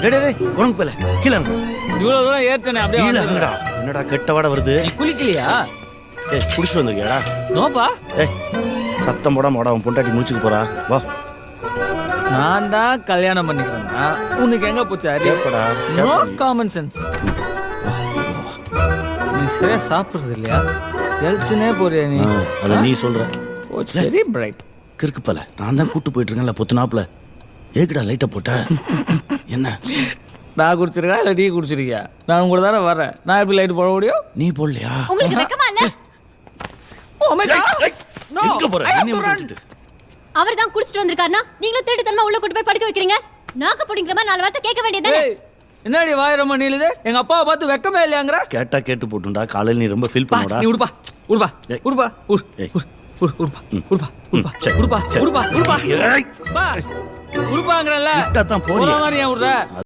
குரங்கு போல கீழே இறங்கு. இவ்வளவு தூரம் ஏற்றனே அப்படியே கீழே வந்துடுறேன். இறங்குடா. என்னடா கெட்ட வாட வருது? நீ குளிக்கலையா? ஏய் குடிச்சு வந்திருக்கியாடா? நோப்பா. ஏய் சத்தம் போடாம வாடா, உன் பொண்டாட்டி முடிச்சுக்க போறா. வா நான் தான் கல்யாணம் பண்ணிக்கிறேன்னா உனக்கு எங்க போச்சு அறிவு? கேப்படா நோ காமன் சென்ஸ். நீ சரியா சாப்பிடுறது இல்லையா? எழுச்சுனே போறியா நீ? அத நீ சொல்ற. Very bright. கிறுக்கு போல நான் தான் கூட்டு போயிட்டு இருக்கேன்ல பொத்துனாப்புல. ஏக்குடா லைட்டை போட்ட? என்ன நான் குடிச்சிருக்கா இல்லை டீ குடிச்சிருக்கியா? நான் உங்க தானே வரேன். நான் எப்படி லைட் போட முடியும்? நீ போடலையா? உங்களுக்கு வெக்கமா இல்ல? Oh my God! No! எங்க போற? I have என்னைய to run. விட்டுட்டு. அவர் தான் குடிச்சிட்டு வந்திருக்காருனா நீங்களும் திருட்டுத்தனமா உள்ள கூட்டி போய் படுக்க வைக்கிறீங்க. நாக்க பிடிங்கிற மாதிரி 4 வார்த்தை கேட்க வேண்டியதானே? ஏய், என்னடி வாய் ரொம்ப நீளுது? எங்க அப்பாவை பார்த்து வெக்கமே இல்லையாங்கற? கேட்டா கேட்டு போட்டுண்டா. காலையில நீ ரொம்ப ஃபீல் பண்ணுடா. நீ உடுப்பா உடுப்பா ஏய். உடுப்பா ஏய். உடுப்பா உடுப்பா உடுப்பா சரி. உடுப்பா சரி. உடுப்பா உடுப்பா ஏய். பா உடுப்பாங்கறல்ல. விட்டா தான் போறியே. போற மாதிரி ஏன் விடுற?